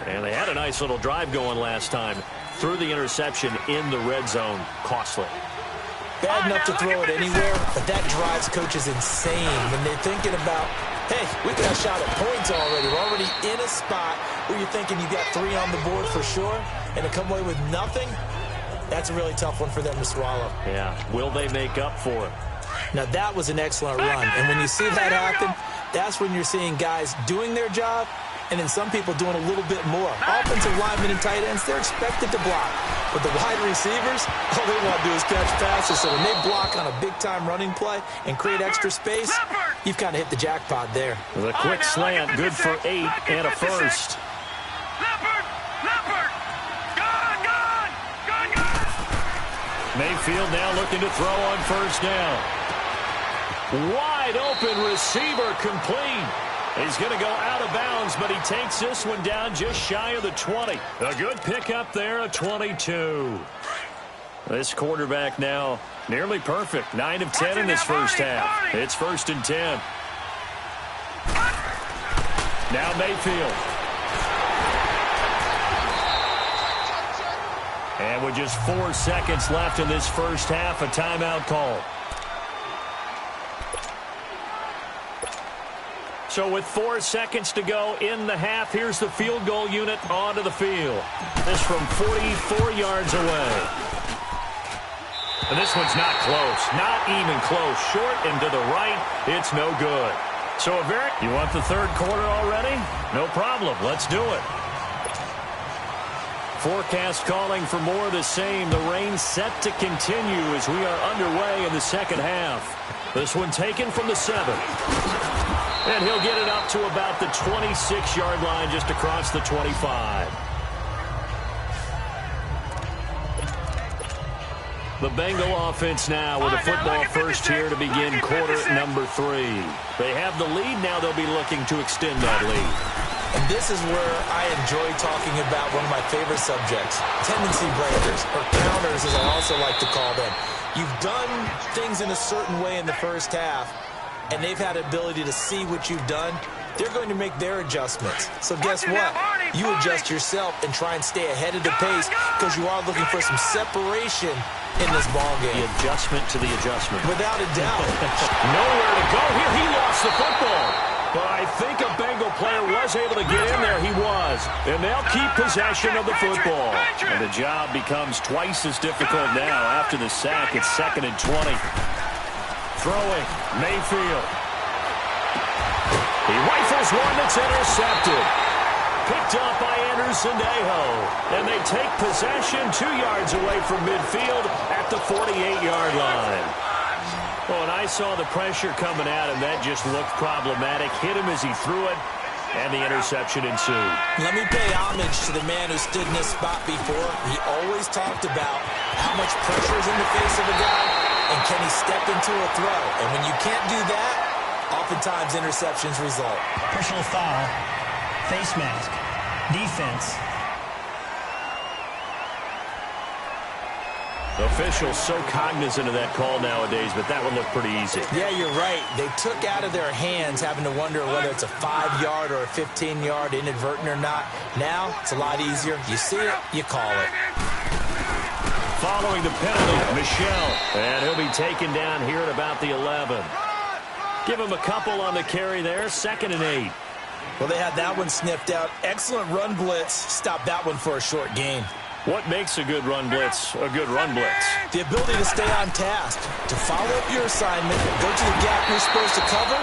And they had a nice little drive going last time. Threw the interception in the red zone. Costly. Bad enough to throw it anywhere, but that drives coaches insane when they're thinking about, hey, we got a shot at points already. We're already in a spot where you're thinking you got 3 on the board for sure, and to come away with nothing, that's a really tough one for them to swallow. Yeah. Will they make up for it? Now, that was an excellent run, and when you see that happen, that's when you're seeing guys doing their job and then some people doing a little bit more. Offensive linemen and tight ends, they're expected to block. But the wide receivers, all they want to do is catch passes. So when they block on a big-time running play and create extra space, you've kind of hit the jackpot there. The quick slant, good for 8 and a first. Mayfield now looking to throw on first down. Wide open receiver complete. He's going to go out of bounds, but he takes this one down just shy of the 20. A good pickup there, a 22. This quarterback now nearly perfect. 9 of 10 in this first half. It's 1st and 10. Now Mayfield. And with just 4 seconds left in this first half, a timeout call. So with 4 seconds to go in the half, here's the field goal unit onto the field. This from 44 yards away. And this one's not close. Not even close. Short and to the right. It's no good. So you want the third quarter already? No problem. Let's do it. Forecast calling for more of the same. The rain set to continue as we are underway in the second half. This one taken from the 7. And he'll get it up to about the 26-yard line just across the 25. The Bengal offense now with a football first here to begin quarter number 3. They have the lead. Now they'll be looking to extend that lead. And this is where I enjoy talking about one of my favorite subjects, tendency breakers, or counters as I also like to call them. You've done things in a certain way in the first half, and they've had the ability to see what you've done. They're going to make their adjustments. So guess what? You adjust yourself and try and stay ahead of the pace because you are looking for some separation in this ball game. The adjustment to the adjustment. Without a doubt. Nowhere to go here. He lost the football. But I think a Bengal player was able to get in there. He was. And they'll keep possession of the football. And the job becomes twice as difficult now after the sack. It's 2nd and 20. Throwing, Mayfield. He rifles one that's intercepted. Picked up by Anderson-Dejo. And they take possession 2 yards away from midfield at the 48-yard line. Well, and I saw the pressure coming at him. That just looked problematic. Hit him as he threw it, and the interception ensued. Let me pay homage to the man who stood in this spot before. He always talked about how much pressure is in the face of a guy, and can he step into a throw. And when you can't do that, oftentimes interceptions result. Personal foul, face mask, defense. Officials so cognizant of that call nowadays, but that one looked pretty easy. Yeah, you're right. They took out of their hands having to wonder whether it's a 5-yard or a 15-yard inadvertent or not. Now, it's a lot easier. You see it, you call it. Following the penalty, Michel. And he'll be taken down here at about the 11. Give him a couple on the carry there. 2nd and 8. Well, they had that one sniffed out. Excellent run blitz. Stop that one for a short gain. What makes a good run blitz a good run blitz? The ability to stay on task, to follow up your assignment, go to the gap you're supposed to cover,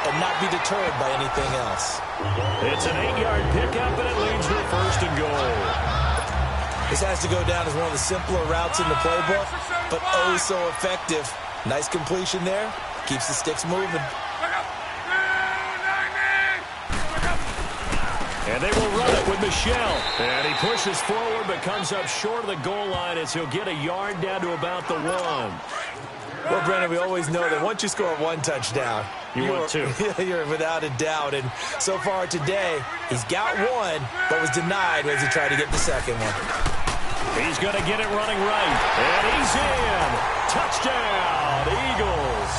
and not be deterred by anything else. It's an 8-yard pickup, and it leads to a 1st and goal. This has to go down as one of the simpler routes in the playbook, but oh so effective. Nice completion there. Keeps the sticks moving. And they will run it with Michel. And he pushes forward but comes up short of the goal line as he'll get a yard down to about the 1. Well, Brennan, we always know that once you score 1 touchdown, you're 2. You're without a doubt. And so far today, he's got 1, but was denied as he tried to get the second one. He's going to get it running right. And he's in. Touchdown, Eagles.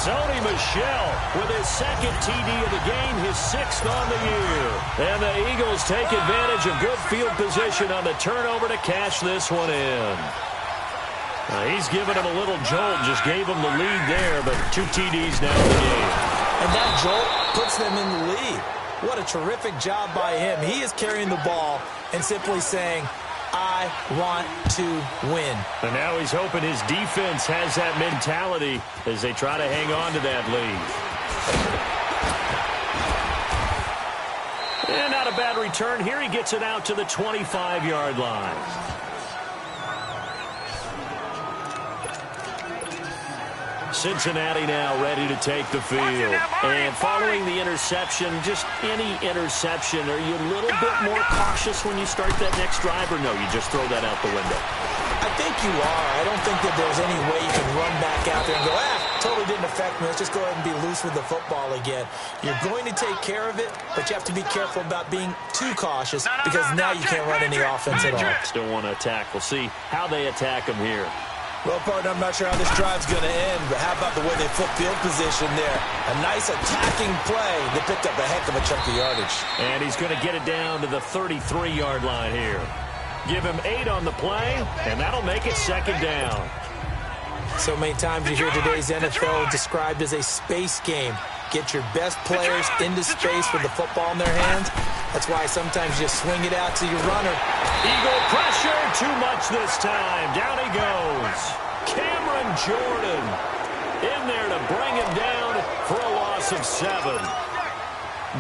Sony Michel with his second TD of the game, his 6th on the year. And the Eagles take advantage of good field position on the turnover to cash this one in. He's giving him a little jolt, just gave him the lead there, but 2 TDs now in the game. And that jolt puts them in the lead. What a terrific job by him. He is carrying the ball and simply saying, I want to win. And now he's hoping his defense has that mentality as they try to hang on to that lead. And not a bad return here. He gets it out to the 25-yard line. Cincinnati now ready to take the field. And following the interception, just any interception, are you a little bit more cautious when you start that next drive, or no, you just throw that out the window? I think you are. I don't think that there's any way you can run back out there and go, totally didn't affect me. Let's just go ahead and be loose with the football again. You're going to take care of it, but you have to be careful about being too cautious because now you can't run any offense at all. Still want to attack. We'll see how they attack him here. Well, partner, I'm not sure how this drive's going to end, but how about the way they flip field position there? A nice attacking play. They picked up a heck of a chunk of yardage. And he's going to get it down to the 33-yard line here. Give him 8 on the play, and that'll make it 2nd down. So many times you hear today's NFL described as a space game. Get your best players into space with the football in their hands. That's why sometimes you swing it out to your runner. Eagle pressure, too much this time. Down he goes. Cameron Jordan in there to bring him down for a loss of 7.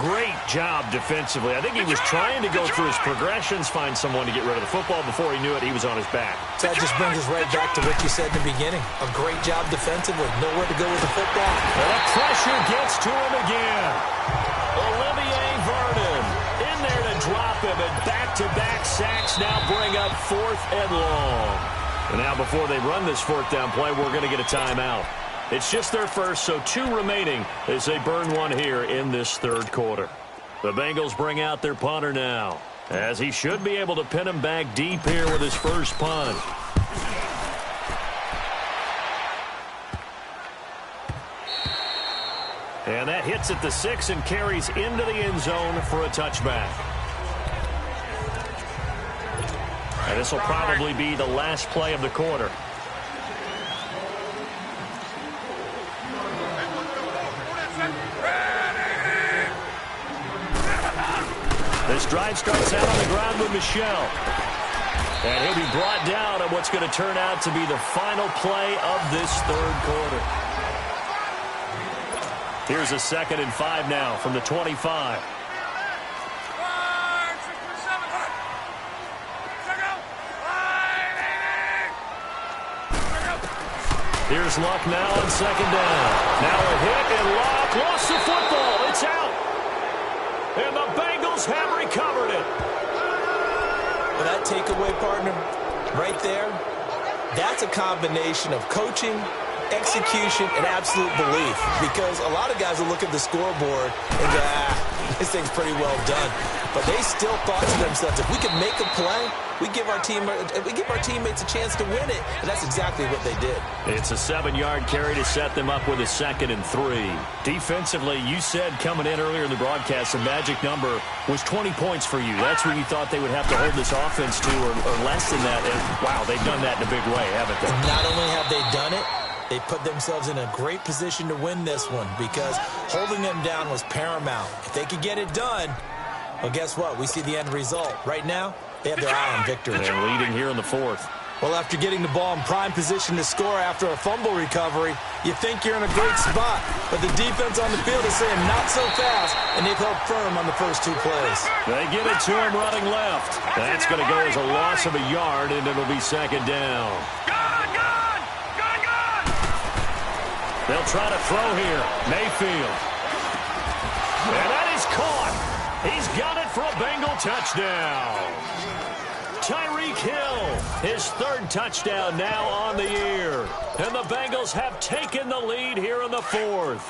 Great job defensively. I think he was trying to go through his progressions, find someone to get rid of the football. Before he knew it, he was on his back. So that just brings us right back to what you said in the beginning. A great job defensively. Nowhere to go with the football. And the pressure gets to him again. Olivier Vernon in there to drop him. And back-to-back sacks now bring up 4th and long. And now before they run this 4th down play, we're going to get a timeout. It's just their first, so 2 remaining as they burn one here in this 3rd quarter. The Bengals bring out their punter now, as he should be able to pin him back deep here with his first punt. And that hits at the 6 and carries into the end zone for a touchback. And this will probably be the last play of the quarter. This drive starts out on the ground with Michel. And he'll be brought down on what's going to turn out to be the final play of this 3rd quarter. Here's a 2nd and 5 now from the 25. Here's Luck now on 2nd down. Now a hit, and Luck lost the football. It's out. And the Bengals have recovered it. Well, that takeaway, partner, right there, that's a combination of coaching, execution, and absolute belief. Because a lot of guys will look at the scoreboard and go, this thing's pretty well done. But they still thought to themselves, if we can make a play, we give our teammates a chance to win it. And that's exactly what they did. It's a 7-yard carry to set them up with a 2nd and 3. Defensively, you said coming in earlier in the broadcast, the magic number was 20 points for you. That's what you thought they would have to hold this offense to, or less than that. And, wow, they've done that in a big way, haven't they? And not only have they done it, they put themselves in a great position to win this one because holding them down was paramount. If they could get it done, well, guess what? We see the end result. Right now, they have their eye on victory. They're leading here in the 4th. Well, after getting the ball in prime position to score after a fumble recovery, you think you're in a great spot. But the defense on the field is saying not so fast, and they've held firm on the first 2 plays. They give it to him running left. That's going to go as a loss of a yard, and it'll be 2nd down. They'll try to throw here. Mayfield. And that is caught. He's got it for a Bengal touchdown. Tyreek Hill, his 3rd touchdown now on the year. And the Bengals have taken the lead here in the 4th.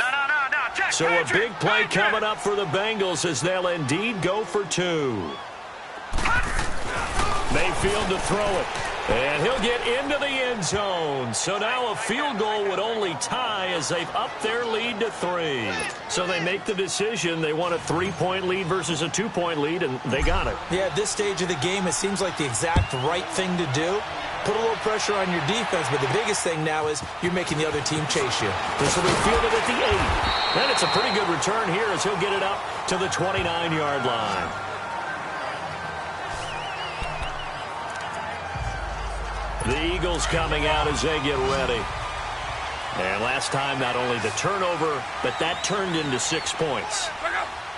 So a big play coming up for the Bengals as they'll indeed go for 2. Mayfield to throw it. And he'll get into the end zone. So now a field goal would only tie as they've upped their lead to 3. So they make the decision. They want a 3-point lead versus a 2-point lead, and they got it. Yeah, at this stage of the game, it seems like the exact right thing to do. Put a little pressure on your defense, but the biggest thing now is you're making the other team chase you. This will be fielded at the 8. And it's a pretty good return here as he'll get it up to the 29-yard line. The Eagles coming out as they get ready. And last time, not only the turnover, but that turned into 6 points.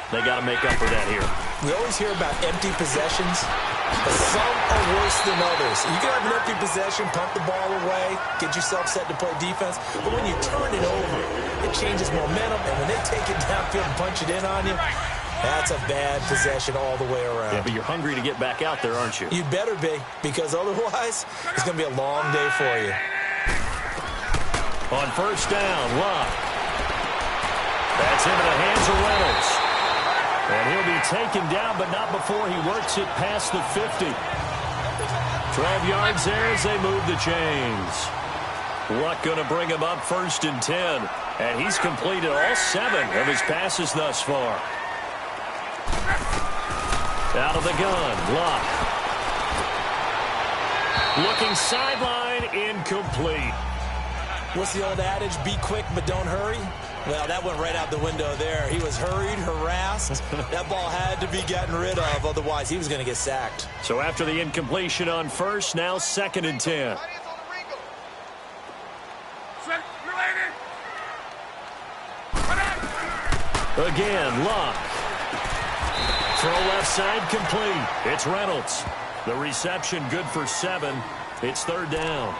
They got to make up for that here. We always hear about empty possessions, but some are worse than others. You can have an empty possession, pump the ball away, get yourself set to play defense, but when you turn it over, it changes momentum, and when they take it downfield and punch it in on you, that's a bad possession all the way around. Yeah, but you're hungry to get back out there, aren't you? You better be, because otherwise, it's going to be a long day for you. On first down, Love. That's into the hands of Reynolds. And he'll be taken down, but not before he works it past the 50. 12 yards there as they move the chains. Luck going to bring him up first and 10. And he's completed all 7 of his passes thus far. Out of the gun, Luck. Looking sideline, incomplete. What's the old adage? Be quick, but don't hurry. Well, that went right out the window there. He was hurried, harassed. That ball had to be gotten rid of, otherwise he was going to get sacked. So after the incompletion on first, now 2nd and 10. Again, Luck. Throw left side complete. It's Reynolds. The reception good for 7. It's 3rd down.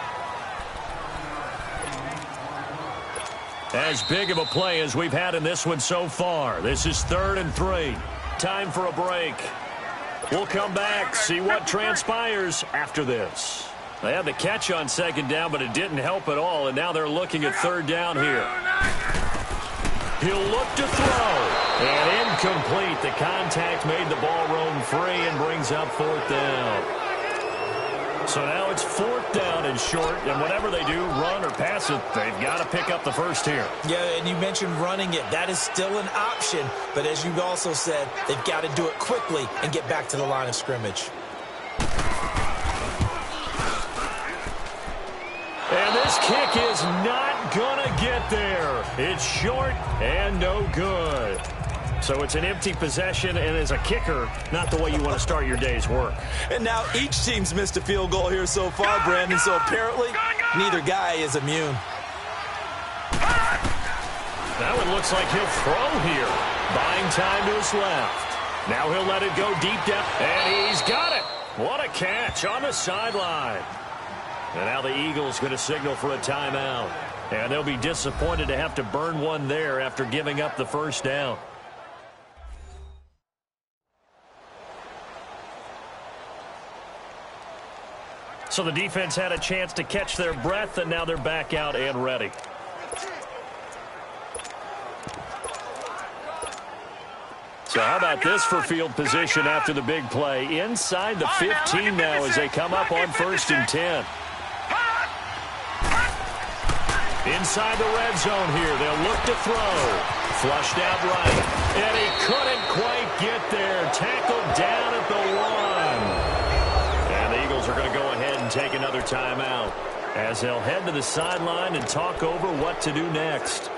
As big of a play as we've had in this one so far. This is 3rd and 3. Time for a break. We'll come back, see what transpires after this. They had the catch on 2nd down, but it didn't help at all, and now they're looking at 3rd down here. He'll look to throw. And incomplete. The contact made the ball roam free and brings up 4th down. So now it's 4th down and short, and whatever they do, run or pass it, they've got to pick up the first here. Yeah, and you mentioned running it. That is still an option, but as you've also said, they've got to do it quickly and get back to the line of scrimmage. And this kick is not going to get there. It's short and no good. So it's an empty possession, and as a kicker, not the way you want to start your day's work. And now each team's missed a field goal here so far, Brandon, so apparently neither guy is immune. That one looks like he'll throw here. Buying time to his left. Now he'll let it go deep down, and he's got it. What a catch on the sideline. And now the Eagles going to signal for a timeout. And they'll be disappointed to have to burn one there after giving up the first down. So the defense had a chance to catch their breath, and now they're back out and ready. So how about this for field position after the big play? Inside the 15 now as they come up on 1st and 10. Inside the red zone here. They'll look to throw. Flushed out right. And he couldn't quite get there. Tackled down at the 1. And the Eagles are going to go ahead and take another timeout as they'll head to the sideline and talk over what to do next.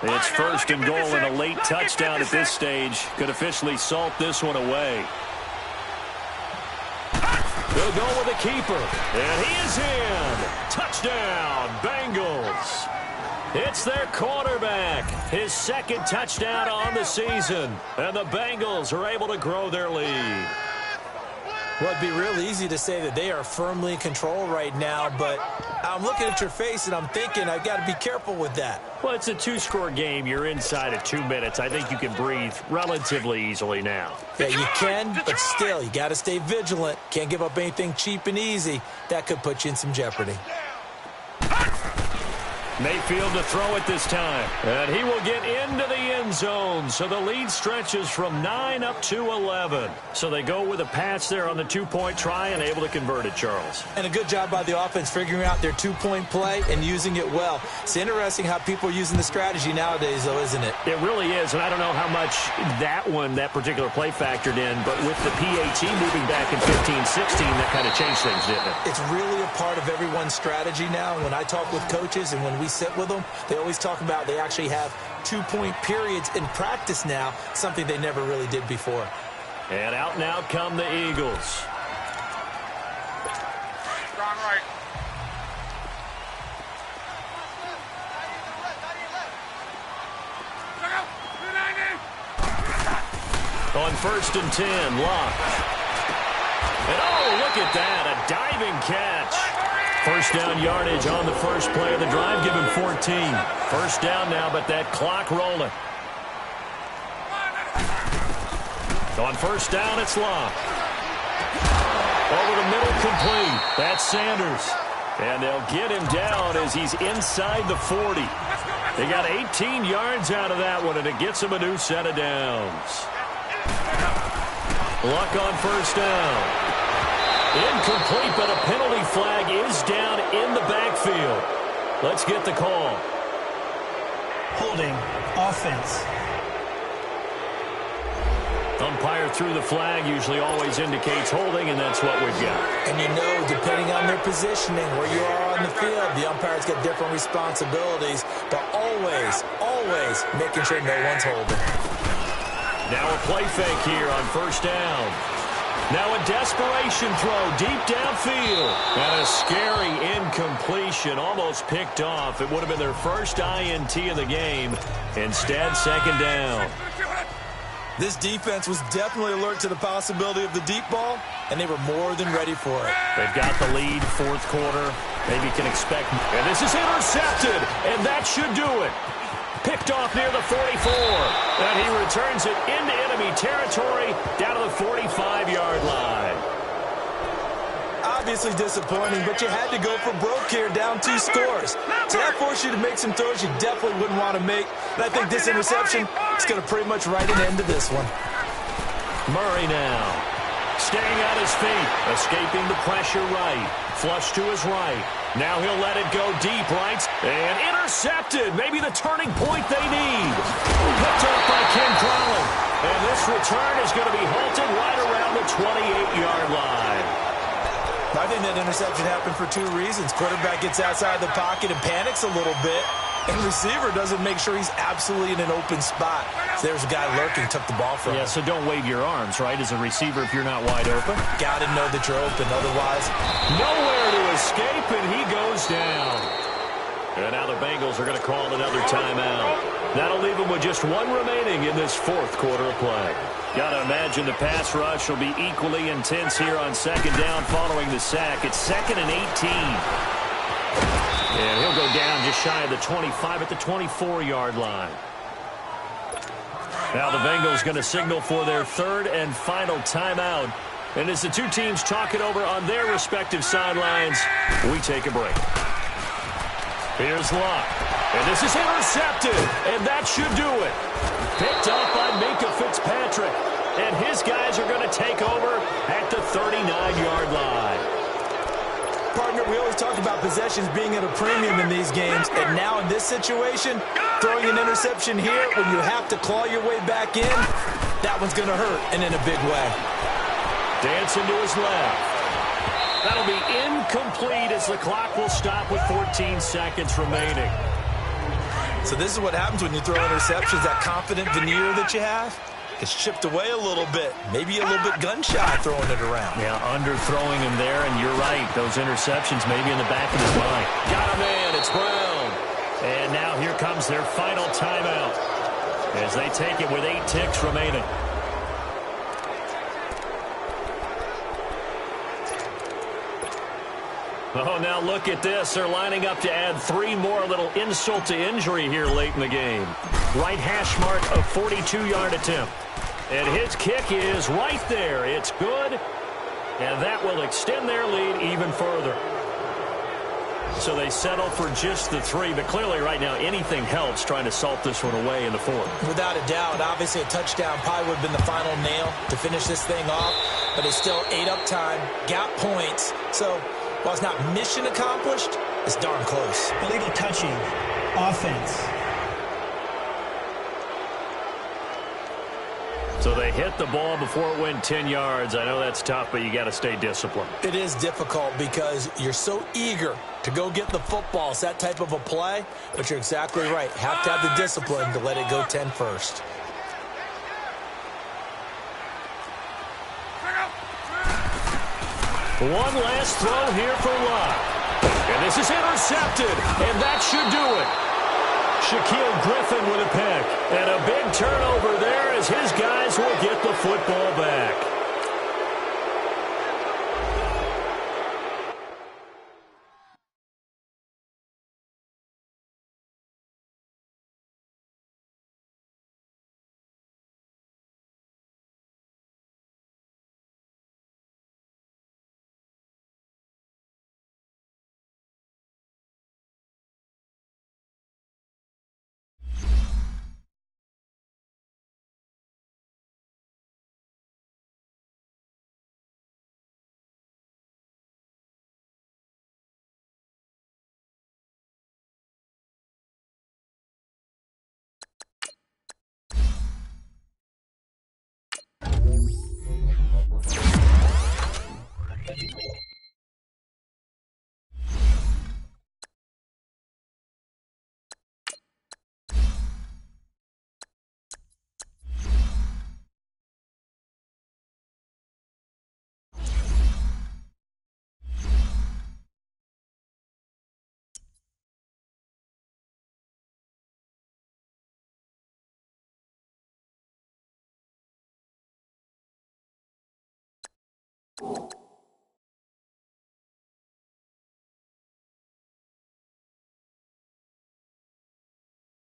It's 1st and goal, and a late touchdown at this stage could officially salt this one away. They'll go with the keeper, and he is in. Touchdown, Bengals. It's their quarterback, his 2nd touchdown on the season, and the Bengals are able to grow their lead. Well, it'd be real easy to say that they are firmly in control right now, but I'm looking at your face and I'm thinking I've got to be careful with that. Well, it's a 2-score game. You're inside of 2 minutes. I think you can breathe relatively easily now. Yeah, you can, but still, you got to stay vigilant. Can't give up anything cheap and easy. That could put you in some jeopardy. Mayfield to throw it this time. And he will get into the end zone. So the lead stretches from 9 up to 11. So they go with a pass there on the two-point try and able to convert it, Charles. And a good job by the offense figuring out their two-point play and using it well. It's interesting how people are using the strategy nowadays, though, isn't it? It really is, and I don't know how much that particular play factored in, but with the PAT moving back in 15-16, that kind of changed things, didn't it? It's really a part of everyone's strategy now. When I talk with coaches and when we sit with them, they always talk about they actually have two-point periods in practice now, something they never really did before. And out now come the Eagles. Strong right. On 1st and 10, Locke. And oh, look at that, a diving catch. First down yardage on the first play of the drive, give him 14. First down now, but that clock rolling. On first down, it's Locke. Over the middle, complete. That's Sanders. And they'll get him down as he's inside the 40. They got 18 yards out of that one, and it gets him a new set of downs. Luck on first down. Incomplete, but a penalty flag is down in the backfield. Let's get the call. Holding, offense. Umpire threw the flag, usually always indicates holding, and that's what we've got. And you know, depending on their positioning, where you are on the field, the umpires get different responsibilities, but always making sure no one's holding. Now a play fake here on first down. Now a desperation throw deep downfield. And a scary incompletion, almost picked off. It would have been their first INT of the game. Instead, second down. This defense was definitely alert to the possibility of the deep ball, and they were more than ready for it. They've got the lead, fourth quarter. Maybe can expect. And this is intercepted, and that should do it. Picked off near the 44, and he returns it into enemy territory down to the 45-yard line. Obviously disappointing, but you had to go for broke here, down 2 scores. So that forced you to make some throws you definitely wouldn't want to make. And I think this interception is going to pretty much write an end to this one. Murray now. Staying on his feet, escaping the pressure right. Flush to his right. Now he'll let it go deep right. And intercepted. Maybe the turning point they need. Picked up by Ken Crowley. And this return is going to be halted right around the 28-yard line. I think that interception happened for 2 reasons. Quarterback gets outside the pocket and panics a little bit. And receiver doesn't make sure he's absolutely in an open spot. So there's a guy lurking, took the ball from him. Yeah, so don't wave your arms, right, as a receiver if you're not wide open. Got to know that you're open, otherwise. Nowhere to escape, and he goes down. And now the Bengals are going to call another timeout. That'll leave them with just 1 remaining in this fourth quarter of play. Got to imagine the pass rush will be equally intense here on second down following the sack. It's 2nd and 18. And he'll go down just shy of the 25 at the 24-yard line. Now the Bengals going to signal for their 3rd and final timeout. And as the two teams talk it over on their respective sidelines, we take a break. Here's Locke. And this is intercepted. And that should do it. Picked up by Minkah Fitzpatrick. And his guys are going to take over at the 39-yard line. Partner, we always talk about possessions being at a premium in these games, and now in this situation, throwing an interception here when you have to claw your way back in, that one's going to hurt, and in a big way. Dancing to his left. That'll be incomplete as the clock will stop with 14 seconds remaining. So this is what happens when you throw interceptions, that confident veneer that you have. It's chipped away a little bit. Maybe a little bit gun-shy throwing it around. Yeah, underthrowing him there, and you're right. Those interceptions maybe in the back of his mind. Got him in. It's Brown. And now here comes their final timeout as they take it with 8 ticks remaining. Oh, now look at this. They're lining up to add 3 more, a little insult to injury here late in the game. Right hash mark of 42-yard attempt. And his kick is right there. It's good. And that will extend their lead even further. So they settle for just the 3, but clearly right now anything helps trying to salt this one away in the 4th. Without a doubt, obviously a touchdown probably would have been the final nail to finish this thing off, but it's still ate up time, got points. So while it's not mission accomplished, it's darn close. Illegal touching, offense. So they hit the ball before it went 10 yards. I know that's tough, but you got to stay disciplined. It is difficult because you're so eager to go get the football. It's that type of a play, but you're exactly right. Have to have the discipline to let it go 10 first. One last throw here for Love. And this is intercepted, and that should do it. Shaquille Griffin with a pick. And a big turnover there as his guys will get the football back.